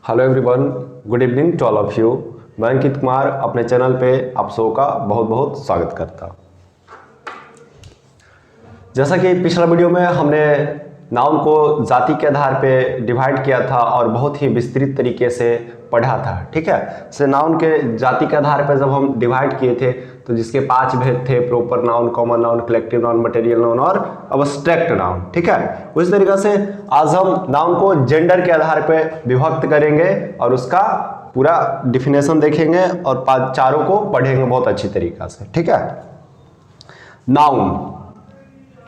Hello everyone, good evening to all of you. मैं अंकित कुमार अपने channel पे आप सबों का बहुत बहुत स्वागत करता हूँ। जैसा कि पिछला वीडियो में हमने नाउन को जाति के आधार पे डिवाइड किया था और बहुत ही विस्तृत तरीके से पढ़ा था, ठीक है। से नाउन के जाति के आधार पे जब हम डिवाइड किए थे तो जिसके 5 भेद थे, proper noun, common noun, collective noun, material noun और अब्स्ट्रैक्ट नाउन, ठीक है। उस तरीके से आज हम नाउन को जेंडर के आधार पे विभक्त करेंगे और उसका पूरा डिफिनेशन देखेंगे और चारों को पढ़ेंगे बहुत अच्छी तरीका से, ठीक है। नाउन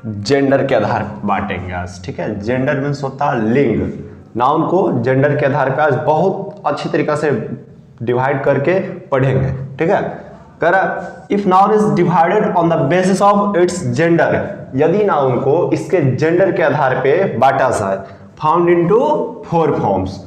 जेंडर के आधार पर बांटेंगे आज, ठीक है। जेंडर मीन्स होता है लिंग। नाउन को जेंडर के आधार पर आज बहुत अच्छी तरीका से डिवाइड करके पढ़ेंगे, ठीक है। कह रहा if noun is divided on the basis of its gender, यदि नाउन को इसके जेंडर के आधार पे बांटा जाए, फाउंड इनटू 4 फॉर्म्स,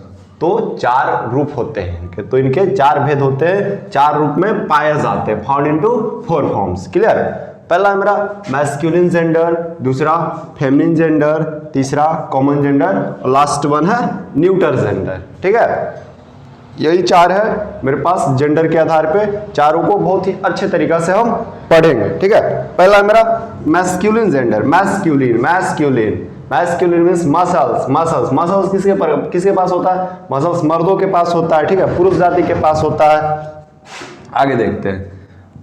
तो 4 रूप होते हैं इनके, तो इनके 4 भेद होते हैं, 4 रूप में पाए जाते हैं, फाउंड इनटू 4 फॉर्म्स। क्लियर। पहला मेरा मैस्कुलिन जेंडर, दूसरा फेमिनिन जेंडर, तीसरा कॉमन जेंडर और लास्ट वन है न्यूटर जेंडर, ठीक है। यही 4 है मेरे पास जेंडर के आधार पे, चारों को बहुत ही अच्छे तरीका से हम पढ़ेंगे, ठीक है। पहला मेरा masculine gender, masculine means muscles किसके पास होता है? मसल्स मर्दों के पास होता है, ठीक है, पुरुष जाति के पास होता है। आगे देखते हैं,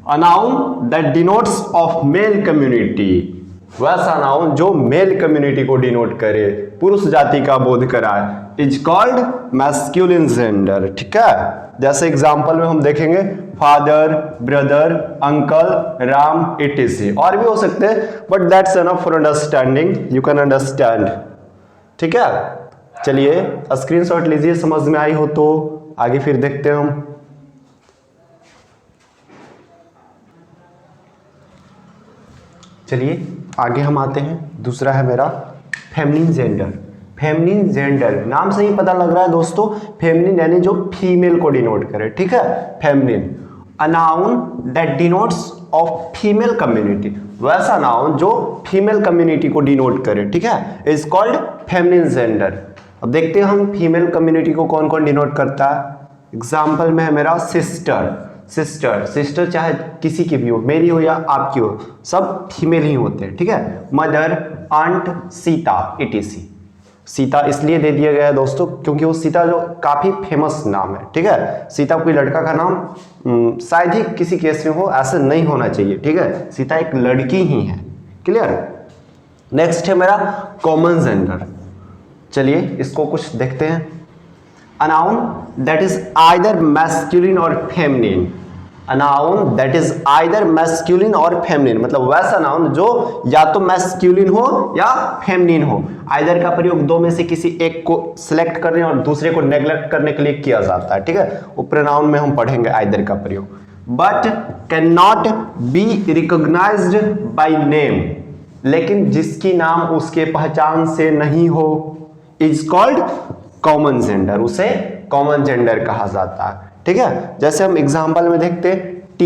A noun that denotes of male community, वैसा नाउन जो मेल कम्युनिटी को डिनोट करे, पुरुष जाति का बोध कराए, इज कॉल्ड मैस्कुलिन जेंडर, ठीक है। जैसे एग्जांपल में हम देखेंगे father, brother, uncle, Ram, etc. और भी हो सकते हैं, but that's enough for understanding, you can understand, ठीक है। चलिए स्क्रीनशॉट लीजिए, समझ में आई हो तो आगे फिर देखते हैं हम। चलिए आगे हम आते हैं। दूसरा है मेरा फेमिनिन जेंडर। फेमिनिन जेंडर नाम से ही पता लग रहा है दोस्तों, फेमिनिन यानी जो फीमेल को डिनोट करे, ठीक है, feminine. A noun that denotes of female community, वैसा नाउन जो फीमेल कम्युनिटी को डिनोट करे, ठीक है, इज कॉल्ड फेमिनिन जेंडर। अब देखते हैं हम फीमेल कम्युनिटी को कौन कौन डिनोट करता है। एग्जाम्पल में है मेरा सिस्टर चाहे किसी की भी हो, मेरी हो या आपकी हो, सब फीमेल ही होते हैं, ठीक है। Mother, aunt, Sita, etc. Sita इसलिए दे दिया गया है दोस्तों क्योंकि वो सीता जो काफी फेमस नाम है, ठीक है। सीता कोई लड़का का नाम शायद ही किसी केस में हो, ऐसे नहीं होना चाहिए, ठीक है। सीता एक लड़की ही है, क्लियर। नेक्स्ट है मेरा कॉमन जेंडर। चलिए इसको कुछ देखते हैं। A noun that is either masculine or feminine, a noun that is either masculine or feminine, मतलब वैसा नाउन जो या तो मैस्कुलिन हो या फेमिनिन हो। आइदर का प्रयोग दो में से किसी एक को सिलेक्ट करने और दूसरे को नेग्लेक्ट करने के लिए किया जाता है, ठीक है। ऊपर नाउन में हम पढ़ेंगे आइदर का प्रयोग। But can not be recognised by name, लेकिन जिसकी नाम उसके पहचान से नहीं हो, इज कॉल्ड कॉमन जेंडर, उसे कॉमन जेंडर कहा जाता है, ठीक है। जैसे हम एग्जांपल में देखते हैं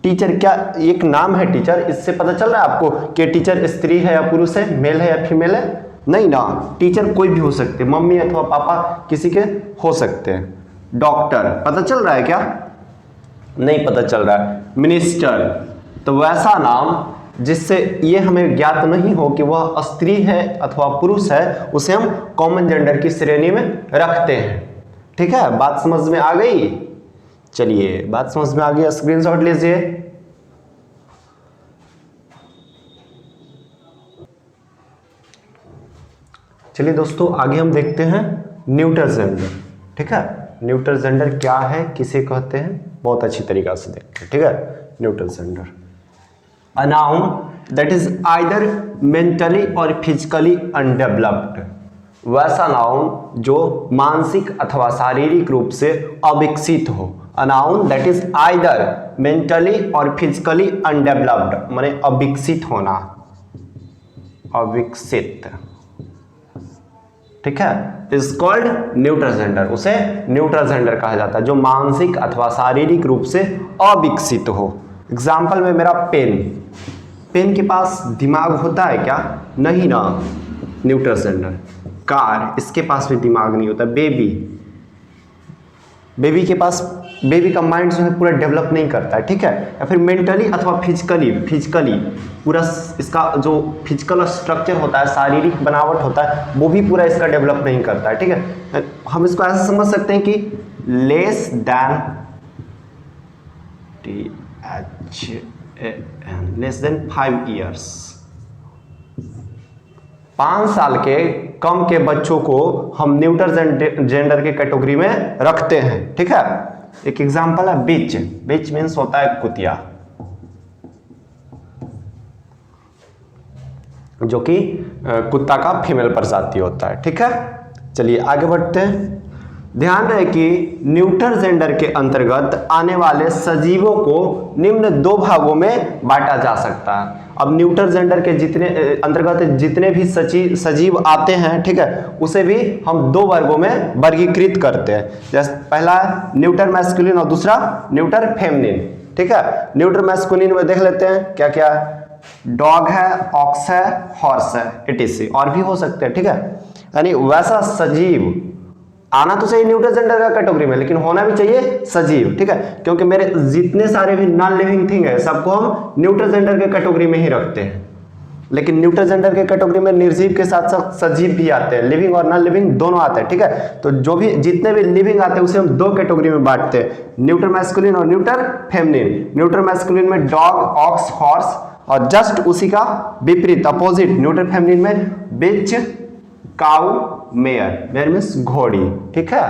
टीचर क्या एक नाम है टीचर, इससे पता चल रहा है आपको कि टीचर स्त्री है या पुरुष है, मेल है या फीमेल है? नहीं ना, टीचर कोई भी हो सकते, मम्मी अथवा पापा किसी के हो सकते हैं। डॉक्टर पता चल रहा है क्या? नहीं पता चल रहा है। मिनिस्टर, तो वैसा नाम जिससे ये हमें ज्ञात नहीं हो कि वह स्त्री है अथवा पुरुष है, उसे हम कॉमन जेंडर की श्रेणी में रखते हैं, ठीक है। बात समझ में आ गई? चलिए बात समझ में आ गई, स्क्रीनशॉट लीजिए। चलिए दोस्तों आगे हम देखते हैं न्यूटर जेंडर, ठीक है। न्यूटर जेंडर क्या है, किसे कहते हैं, बहुत अच्छी तरीका से देखते हैं, ठीक है। Neuter gender, a noun that is either mentally or physically undeveloped, वैसा नाउन जो मानसिक अथवा शारीरिक रूप से अविकसित हो। a noun that is either mentally or physically undeveloped माने अविकसित होना, अविकसित, ठीक है, इज कॉल्ड न्यूटर जेंडर, उसे न्यूटर जेंडर कहा जाता है जो मानसिक अथवा शारीरिक रूप से अविकसित हो। एग्जाम्पल में मेरा पेन के पास दिमाग होता है क्या? नहीं ना, न्यूटर जेंडर। कार, इसके पास भी दिमाग नहीं होता। बेबी के पास, बेबी का माइंड जो है पूरा डेवलप नहीं करता है, ठीक है। या फिर मेंटली अथवा फिजिकली पूरा इसका जो फिजिकल स्ट्रक्चर होता है, शारीरिक बनावट होता है, वो भी पूरा इसका डेवलप नहीं करता है, ठीक है। हम इसको ऐसे समझ सकते हैं कि लेस देन 5 ईयर्स, 5 साल के कम के बच्चों को हम न्यूटर जेंडर के कैटेगरी में रखते हैं, ठीक है। एक एग्जांपल है बिच मीन्स होता है कुतिया, जो कि कुत्ता का फीमेल प्रजाति होता है, ठीक है। चलिए आगे बढ़ते हैं। ध्यान रहे कि न्यूटर जेंडर के अंतर्गत आने वाले सजीवों को निम्न 2 भागों में बांटा जा सकता है। अब न्यूटर जेंडर के अंतर्गत जितने भी सजीव आते हैं, ठीक है, उसे भी हम 2 वर्गों में वर्गीकृत करते हैं। जैसे पहला न्यूटर मैस्कुलिन और दूसरा न्यूटर फेमिनिन, ठीक है। न्यूटर मैस्कुलिन में देख लेते हैं क्या क्या है। डॉग है, ऑक्स है, हॉर्स है, etc और भी हो सकते हैं, ठीक है। यानी वैसा सजीव आना तो चाहिए न्यूटर जेंडर का कैटेगरी में, लेकिन होना भी चाहिए सजीव, ठीक है। क्योंकि मेरे जितने सारे भी नॉन लिविंग थिंग है सबको हम न्यूटर जेंडर के कैटेगरी में ही रखते हैं। लेकिन न्यूटर जेंडर के कैटेगरी में निर्जीव के साथ साथ सजीव भी आते हैं, लिविंग और नॉन लिविंग दोनों आते हैं, ठीक है। तो जो भी जितने भी लिविंग आते हैं उसे हम 2 कैटेगरी में बांटते हैं, न्यूटर मैस्कुलिन और न्यूटर फेमिनिन। न्यूटर मैस्कुलिन में डॉग, ऑक्स, हॉर्स, और जस्ट उसी का विपरीत अपोजिट न्यूटर फेमिनिन में बिच, काऊ, मेयर मीन्स घोड़ी, ठीक है।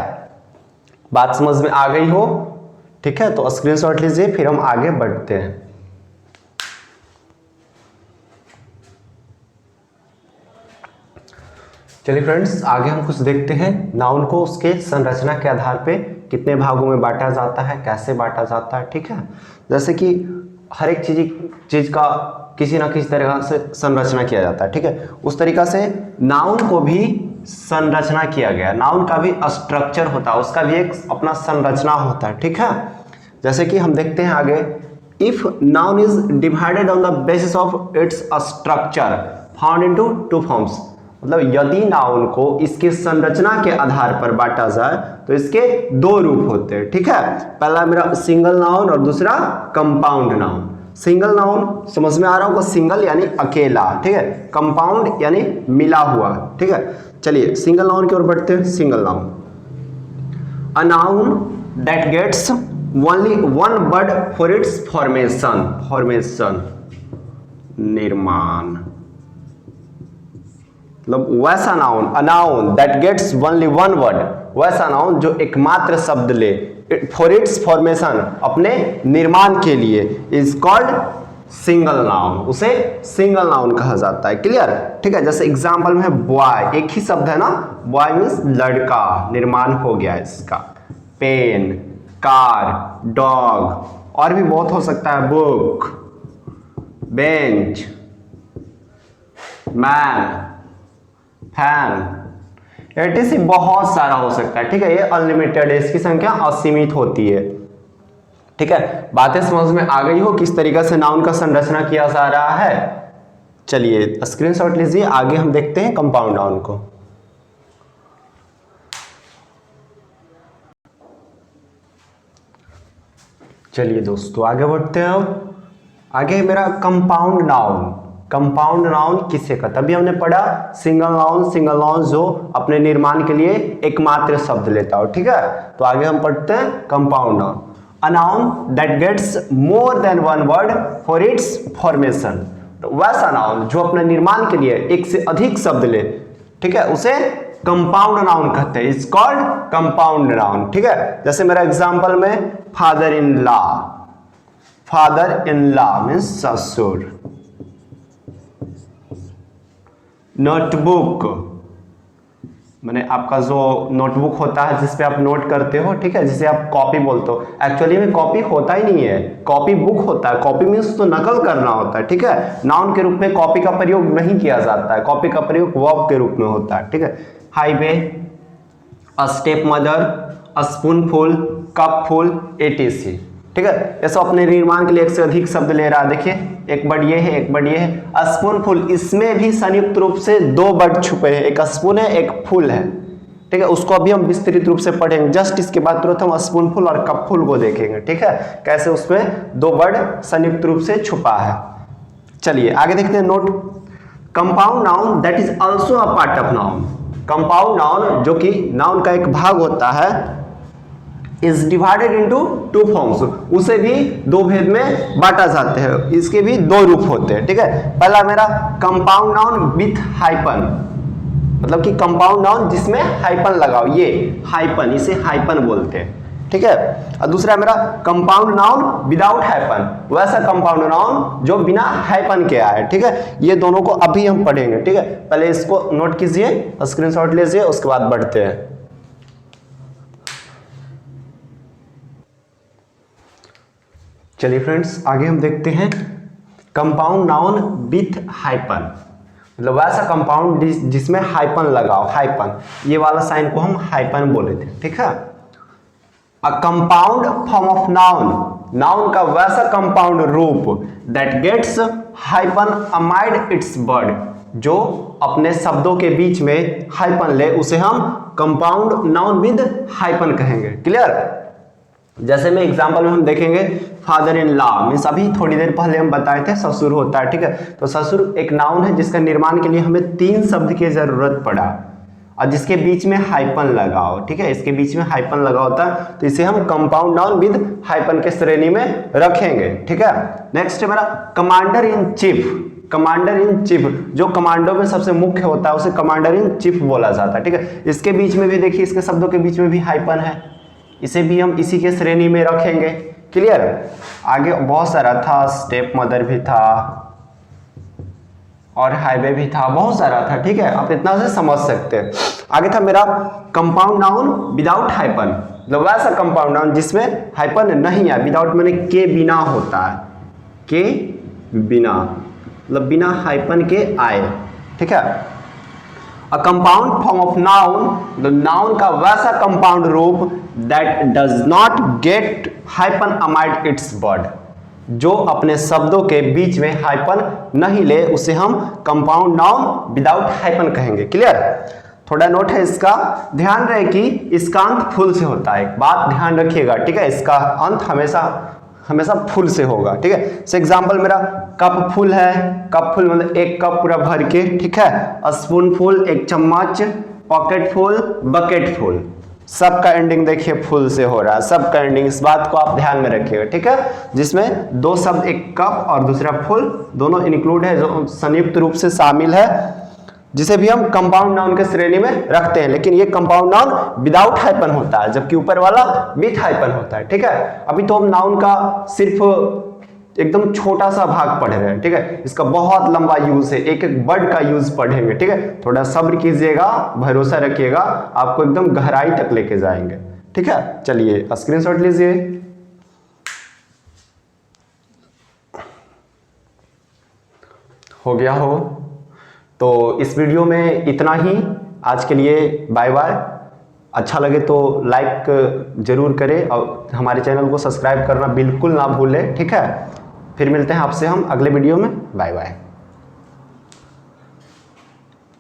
बात समझ में आ गई हो, ठीक है। तो स्क्रीनशॉट लीजिए, फिर हम आगे बढ़ते हैं। चलिए फ्रेंड्स, आगे हम कुछ देखते हैं। नाउन को उसके संरचना के आधार पे कितने भागों में बांटा जाता है, कैसे बांटा जाता है, ठीक है। जैसे कि हर एक चीज का किसी ना किसी तरह से संरचना किया जाता है, ठीक है। उस तरीका से नाउन को भी संरचना किया गया। नाउन का भी स्ट्रक्चर होता है, उसका भी एक अपना संरचना होता है, ठीक है। जैसे कि हम देखते हैं आगे, if noun is divided on the basis of its structure found into 2 forms, मतलब यदि नाउन को इसकी संरचना के आधार पर बांटा जाए तो इसके 2 रूप होते हैं, ठीक है। पहला मेरा सिंगल नाउन और दूसरा कंपाउंड नाउन। सिंगल नाउन समझ में आ रहा होगा, सिंगल यानी अकेला, ठीक है। कंपाउंड यानी मिला हुआ, ठीक है। चलिए सिंगल नाउन की ओर बढ़ते हैं। Single noun, a noun that gets only 1 word for its formation निर्माण, मतलब वैसा noun, a noun that gets only 1 word, वैसा नाउन जो एकमात्र शब्द ले फॉर इट्स फॉर्मेशन, अपने निर्माण के लिए, इज कॉल्ड सिंगल नाउन, उसे सिंगल नाउन कहा जाता है। क्लियर, ठीक है। जैसे एग्जांपल में है बॉय, एक ही शब्द है ना, बॉय मीन्स लड़का, निर्माण हो गया इसका। पेन, कार, डॉग, और भी बहुत हो सकता है, book, bench, man, fan, etc बहुत सारा हो सकता है, ठीक है। ये अनलिमिटेड है, इसकी संख्या असीमित होती है, ठीक है। बातें समझ में आ गई हो किस तरीके से नाउन का संरचना किया जा रहा है। चलिए स्क्रीनशॉट लीजिए, आगे हम देखते हैं कंपाउंड नाउन को। चलिए दोस्तों आगे बढ़ते हैं। अब आगे मेरा कंपाउंड नाउन। कंपाउंड नाउन किसे कहते हैं? अभी हमने पढ़ा सिंगल नाउन जो अपने निर्माण के लिए एकमात्र शब्द लेता हो, ठीक है। तो आगे हम पढ़ते हैं compound noun, a noun that gets more than 1 word for its formation, वैसा नाउन जो अपने निर्माण के लिए एक से अधिक शब्द ले, ठीक है, उसे कंपाउंड नाउन कहते हैं। इट्स कॉल्ड कंपाउंड नाउन, ठीक है। जैसे मेरा एग्जांपल में फादर इन लॉ मीन्स ससुर, नोटबुक मैंने आपका जो नोटबुक होता है जिसपे आप नोट करते हो, ठीक है, जिसे आप कॉपी बोलते हो, एक्चुअली में कॉपी होता ही नहीं है, कॉपी बुक होता है। कॉपी मीन्स तो नकल करना होता है, ठीक है। नाउन के रूप में कॉपी का प्रयोग नहीं किया जाता है, कॉपी का प्रयोग वर्ब के रूप में होता है, ठीक है। Highway, a step mother, a spoonful, cupful, etc ठीक है। ये सब अपने निर्माण के लिए एक से अधिक शब्द ले रहा है। देखिए एक वर्ड ये है, एक वर्ड ये है। स्पूनफुल, इसमें भी संयुक्त रूप से दो वर्ड छुपे हैं, एक स्पून है एक फुल है, ठीक है। उसको अभी हम विस्तृत रूप से पढ़ेंगे। जस्ट इसके बाद तुरंत हम स्पूनफुल और कपफुल को देखेंगे, ठीक है, कैसे उसमें दो वर्ड संयुक्त रूप से छुपा है। चलिए आगे देखते हैं। Note, compound noun that is also a part of noun. Compound noun जो कि नाउन का एक भाग होता है, is divided into two forms, उसे भी दो भेद में बांटा जाते हैं, इसके भी दो रूप होते हैं, ठीक है। पहला मेरा कंपाउंड नाउन विथ हाइपन, मतलब कि कंपाउंड नाउन जिसमें हाइपन लगाओ, ये हाइपन, इसे हाइपन बोलते हैं, ठीक है। और दूसरा मेरा कंपाउंड नाउन विदाउट हाइपन, वैसा कंपाउंड नाउन जो बिना हाइपन के आए, ठीक है। ये दोनों को अभी हम पढ़ेंगे, ठीक है। पहले इसको नोट कीजिए, स्क्रीनशॉट लीजिए, उसके बाद बढ़ते हैं। चलिए फ्रेंड्स आगे हम देखते हैं कंपाउंड नाउन विथ हाइपन, मतलब वैसा कंपाउंड जिसमें हाइपन लगाओ, हाइपन, ये वाला साइन को हम हाइपन बोले थे, ठीक है। A compound form of noun, noun का वैसा कंपाउंड रूप that gets hyphen amid its word, जो अपने शब्दों के बीच में हाइपन ले, उसे हम कंपाउंड नाउन विद हाइपन कहेंगे। क्लियर? जैसे में एग्जांपल में हम देखेंगे, फादर इन लॉ मीन्स अभी थोड़ी देर पहले हम बताए थे ससुर होता है, ठीक है। तो ससुर एक नाउन है जिसका निर्माण के लिए हमें तीन शब्द की जरूरत पड़ा और जिसके बीच में हाइपन लगाओ, ठीक है, इसके बीच में हाइपन लगा होता है, तो इसे हम कंपाउंड नाउन विद हाइपन के श्रेणी में रखेंगे, ठीक है। नेक्स्ट है मेरा commander in chief. Commander in chief जो कमांडो में सबसे मुख्य होता है उसे कमांडर इन चीफ बोला जाता है, ठीक है। इसके बीच में भी देखिए, इसके शब्दों के बीच में भी हाइपन है, इसे भी हम इसी के श्रेणी में रखेंगे। क्लियर? आगे बहुत सारा था, स्टेप मदर भी था और हाईवे भी था, बहुत सारा था, ठीक है। आप इतना से समझ सकते हैं। आगे था मेरा कंपाउंड नाउन विदाउट हाइपन, मतलब वैसा कंपाउंड नाउन जिसमें हाइपन नहीं है, विदाउट मैंने के बिना होता है, के बिना मतलब बिना हाइपन के आए, ठीक है। A compound form of noun, noun का वैसा कंपाउंड रूप that does not gate hyphen amid its word, जो अपने शब्दों के बीच में हाइपन नहीं ले, उसे हम कंपाउंड नाउन विदाउट हाइपन कहेंगे। क्लियर? थोड़ा नोट है इसका, ध्यान रहे कि इसका अंत फुल से होता है, एक बात ध्यान रखिएगा, ठीक है। इसका अंत हमेशा फुल से होगा, ठीक है। से एग्जांपल मेरा कप फुल है, कप फुल मतलब एक कप पूरा भर के, ठीक है। स्पून फुल एक चम्मच, पॉकेट फुल, बकेट फुल, सबका एंडिंग देखिए फुल से हो रहा है, सबका एंडिंग, इस बात को आप ध्यान में रखिएगा, ठीक है। जिसमें दो शब्द, एक कप और दूसरा फुल, दोनों इंक्लूड है, जो संयुक्त रूप से शामिल है, जिसे भी हम कंपाउंड नाउन के श्रेणी में रखते हैं। लेकिन ये कंपाउंड नाउन विदाउट हाइपन होता है, जबकि ऊपर वाला विथ हाइपन होता है, ठीक है। अभी तो हम नाउन का सिर्फ एकदम छोटा सा भाग पढ़ रहे हैं, ठीक है। इसका बहुत लंबा यूज है, एक एक वर्ड का यूज पढ़ेंगे, ठीक है। थोड़ा सब्र कीजिएगा, भरोसा रखिएगा, आपको एकदम गहराई तक लेके जाएंगे, ठीक है। चलिए स्क्रीनशॉट लीजिए। हो गया हो तो इस वीडियो में इतना ही आज के लिए। Bye bye. अच्छा लगे तो लाइक जरूर करें और हमारे चैनल को सब्सक्राइब करना बिल्कुल ना भूलें, ठीक है। फिर मिलते हैं आपसे हम अगले वीडियो में। Bye bye.